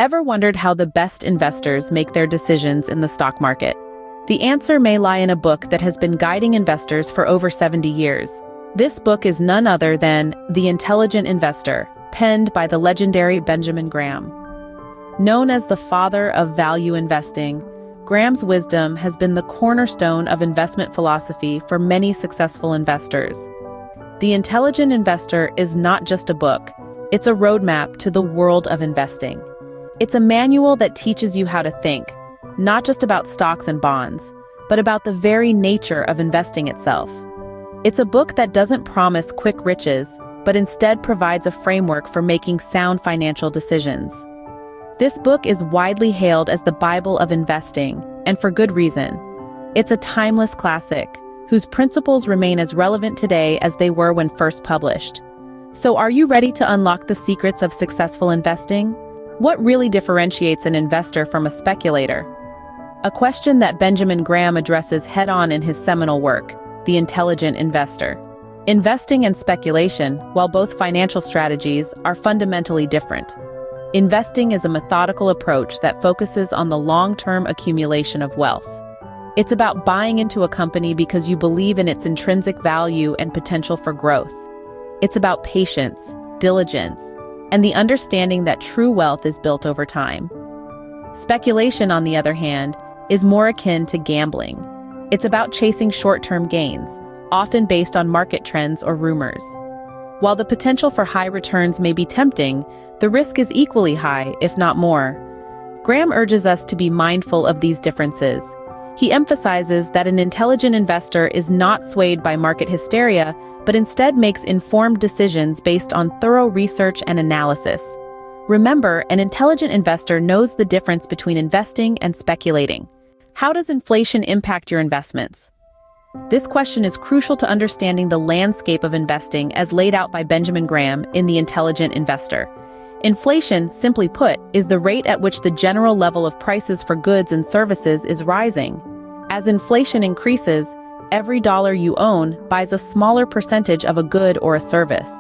Ever wondered how the best investors make their decisions in the stock market? The answer may lie in a book that has been guiding investors for over 70 years. This book is none other than The Intelligent Investor, penned by the legendary Benjamin Graham. Known as the father of value investing, Graham's wisdom has been the cornerstone of investment philosophy for many successful investors. The Intelligent Investor is not just a book, it's a roadmap to the world of investing. It's a manual that teaches you how to think, not just about stocks and bonds, but about the very nature of investing itself. It's a book that doesn't promise quick riches, but instead provides a framework for making sound financial decisions. This book is widely hailed as the Bible of investing, and for good reason. It's a timeless classic, whose principles remain as relevant today as they were when first published. So are you ready to unlock the secrets of successful investing? What really differentiates an investor from a speculator? A question that Benjamin Graham addresses head-on in his seminal work, The Intelligent Investor. Investing and speculation, while both financial strategies, are fundamentally different. Investing is a methodical approach that focuses on the long-term accumulation of wealth. It's about buying into a company because you believe in its intrinsic value and potential for growth. It's about patience, diligence, and the understanding that true wealth is built over time. Speculation, on the other hand, is more akin to gambling. It's about chasing short-term gains, often based on market trends or rumors. While the potential for high returns may be tempting, the risk is equally high, if not more. Graham urges us to be mindful of these differences. He emphasizes that an intelligent investor is not swayed by market hysteria, but instead makes informed decisions based on thorough research and analysis. Remember, an intelligent investor knows the difference between investing and speculating. How does inflation impact your investments? This question is crucial to understanding the landscape of investing as laid out by Benjamin Graham in The Intelligent Investor. Inflation, simply put, is the rate at which the general level of prices for goods and services is rising. As inflation increases, every dollar you own buys a smaller percentage of a good or a service.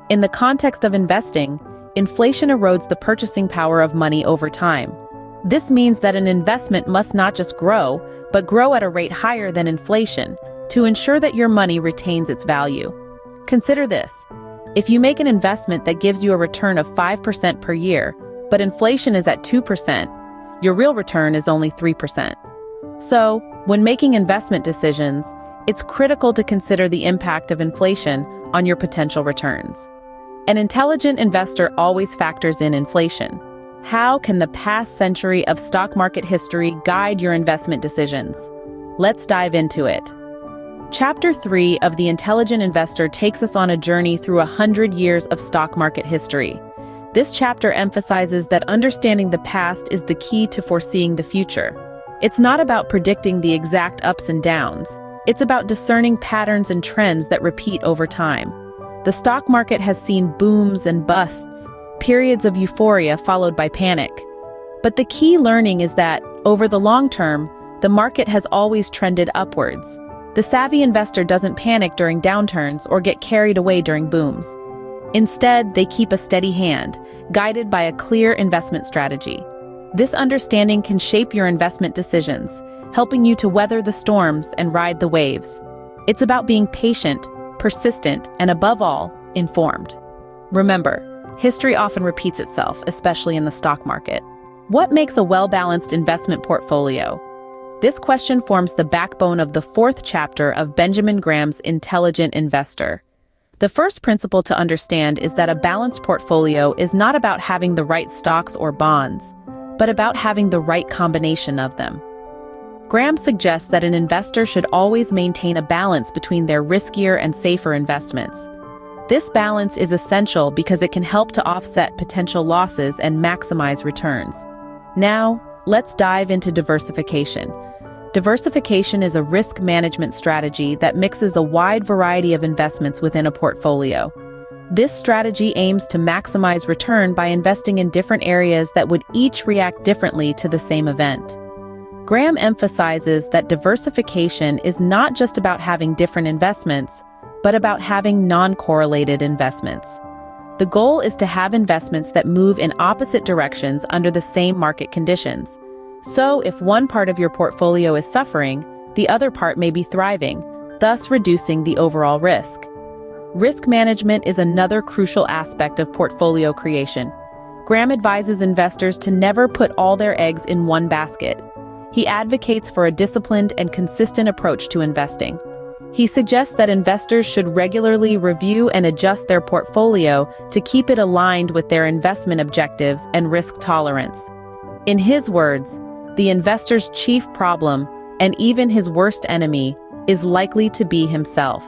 In the context of investing, inflation erodes the purchasing power of money over time. This means that an investment must not just grow, but grow at a rate higher than inflation to ensure that your money retains its value. Consider this. If you make an investment that gives you a return of 5% per year, but inflation is at 2%, your real return is only 3%. So, when making investment decisions, it's critical to consider the impact of inflation on your potential returns. An intelligent investor always factors in inflation. How can the past century of stock market history guide your investment decisions? Let's dive into it. Chapter 3 of The Intelligent Investor takes us on a journey through 100 years of stock market history. This chapter emphasizes that understanding the past is the key to foreseeing the future. It's not about predicting the exact ups and downs. It's about discerning patterns and trends that repeat over time. The stock market has seen booms and busts, periods of euphoria followed by panic. But the key learning is that, over the long term, the market has always trended upwards. The savvy investor doesn't panic during downturns or get carried away during booms. Instead, they keep a steady hand, guided by a clear investment strategy. This understanding can shape your investment decisions, helping you to weather the storms and ride the waves. It's about being patient, persistent, and above all, informed. Remember, history often repeats itself, especially in the stock market. What makes a well-balanced investment portfolio? This question forms the backbone of the 4th chapter of Benjamin Graham's Intelligent Investor. The first principle to understand is that a balanced portfolio is not about having the right stocks or bonds, but about having the right combination of them. Graham suggests that an investor should always maintain a balance between their riskier and safer investments. This balance is essential because it can help to offset potential losses and maximize returns. Now, let's dive into diversification. Diversification is a risk management strategy that mixes a wide variety of investments within a portfolio. This strategy aims to maximize return by investing in different areas that would each react differently to the same event. Graham emphasizes that diversification is not just about having different investments, but about having non-correlated investments. The goal is to have investments that move in opposite directions under the same market conditions. So, if one part of your portfolio is suffering, the other part may be thriving, thus reducing the overall risk. Risk management is another crucial aspect of portfolio creation. Graham advises investors to never put all their eggs in one basket. He advocates for a disciplined and consistent approach to investing. He suggests that investors should regularly review and adjust their portfolio to keep it aligned with their investment objectives and risk tolerance. In his words, the investor's chief problem, and even his worst enemy, is likely to be himself.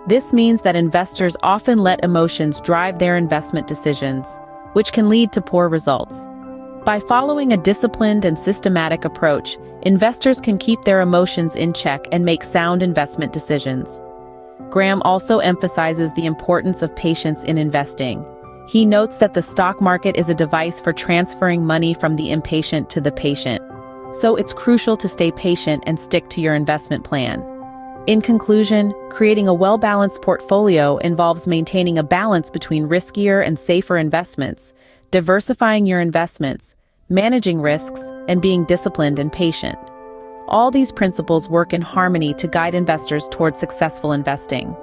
This means that investors often let emotions drive their investment decisions, which can lead to poor results. By following a disciplined and systematic approach, investors can keep their emotions in check and make sound investment decisions. Graham also emphasizes the importance of patience in investing. He notes that the stock market is a device for transferring money from the impatient to the patient. So it's crucial to stay patient and stick to your investment plan. In conclusion, creating a well-balanced portfolio involves maintaining a balance between riskier and safer investments, diversifying your investments, managing risks, and being disciplined and patient. All these principles work in harmony to guide investors towards successful investing.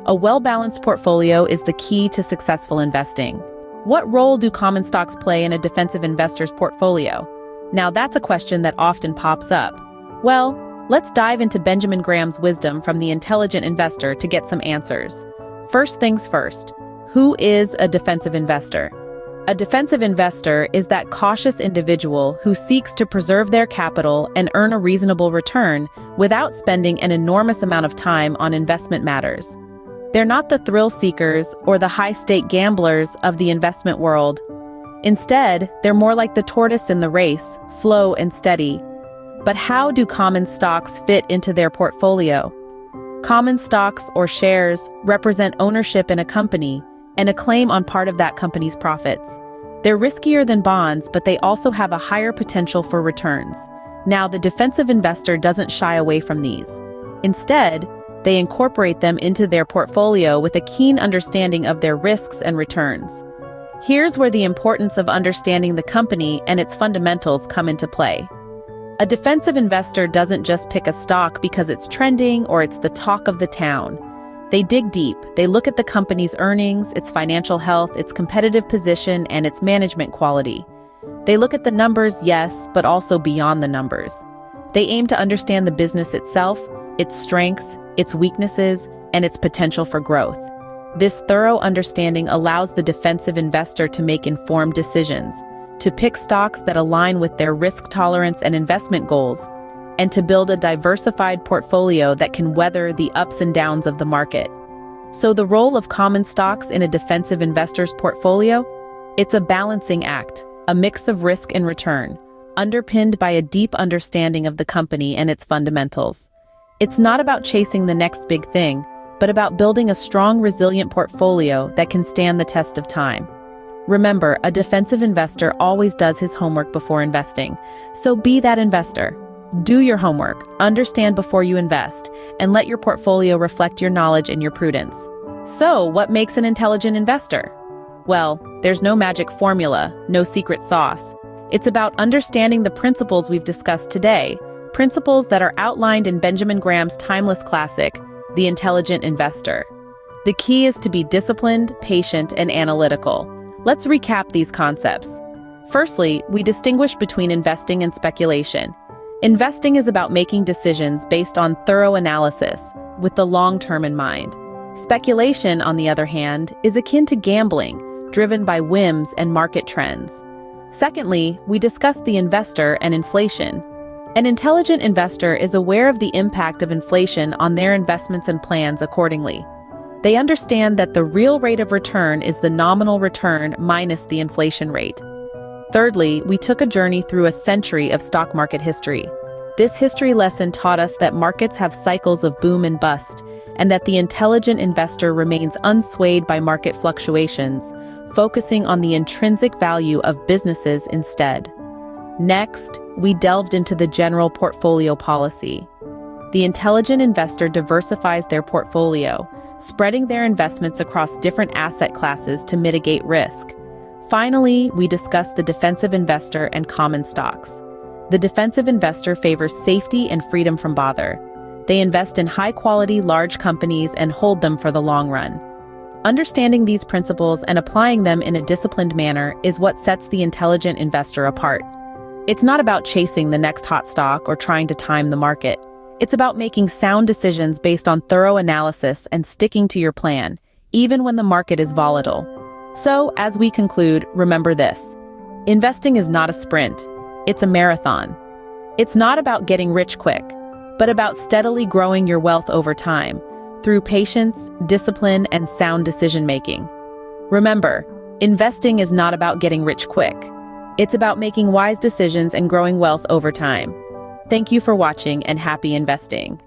A well-balanced portfolio is the key to successful investing. What role do common stocks play in a defensive investor's portfolio? Now that's a question that often pops up. Well, let's dive into Benjamin Graham's wisdom from The Intelligent Investor to get some answers. First things first, who is a defensive investor? A defensive investor is that cautious individual who seeks to preserve their capital and earn a reasonable return without spending an enormous amount of time on investment matters. They're not the thrill seekers or the high-stake gamblers of the investment world. Instead, they're more like the tortoise in the race, slow and steady. But how do common stocks fit into their portfolio? Common stocks or shares represent ownership in a company and a claim on part of that company's profits. They're riskier than bonds, but they also have a higher potential for returns. Now, the defensive investor doesn't shy away from these. Instead, they incorporate them into their portfolio with a keen understanding of their risks and returns. Here's where the importance of understanding the company and its fundamentals come into play. A defensive investor doesn't just pick a stock because it's trending or it's the talk of the town. They dig deep. They look at the company's earnings, its financial health, its competitive position, and its management quality. They look at the numbers, yes, but also beyond the numbers. They aim to understand the business itself, its strengths, its weaknesses, and its potential for growth. This thorough understanding allows the defensive investor to make informed decisions, to pick stocks that align with their risk tolerance and investment goals, and to build a diversified portfolio that can weather the ups and downs of the market. So the role of common stocks in a defensive investor's portfolio? It's a balancing act, a mix of risk and return, underpinned by a deep understanding of the company and its fundamentals. It's not about chasing the next big thing, but about building a strong, resilient portfolio that can stand the test of time. Remember, a defensive investor always does his homework before investing, so be that investor. Do your homework, understand before you invest, and let your portfolio reflect your knowledge and your prudence. So, what makes an intelligent investor? Well, there's no magic formula, no secret sauce. It's about understanding the principles we've discussed today, principles that are outlined in Benjamin Graham's timeless classic, The Intelligent Investor. The key is to be disciplined, patient, and analytical. Let's recap these concepts. Firstly, we distinguish between investing and speculation. Investing is about making decisions based on thorough analysis, with the long term in mind. Speculation, on the other hand, is akin to gambling, driven by whims and market trends. Secondly, we discuss the investor and inflation. An intelligent investor is aware of the impact of inflation on their investments and plans accordingly. They understand that the real rate of return is the nominal return minus the inflation rate. Thirdly, we took a journey through a century of stock market history. This history lesson taught us that markets have cycles of boom and bust, and that the intelligent investor remains unswayed by market fluctuations, focusing on the intrinsic value of businesses instead. Next, we delved into the general portfolio policy. The intelligent investor diversifies their portfolio, spreading their investments across different asset classes to mitigate risk. Finally, we discuss the defensive investor and common stocks. The defensive investor favors safety and freedom from bother. They invest in high-quality, large companies and hold them for the long run. Understanding these principles and applying them in a disciplined manner is what sets the intelligent investor apart. It's not about chasing the next hot stock or trying to time the market. It's about making sound decisions based on thorough analysis and sticking to your plan, even when the market is volatile. So, as we conclude, remember this. Investing is not a sprint. It's a marathon. It's not about getting rich quick, but about steadily growing your wealth over time through patience, discipline, and sound decision-making. Remember, investing is not about getting rich quick. It's about making wise decisions and growing wealth over time. Thank you for watching and happy investing.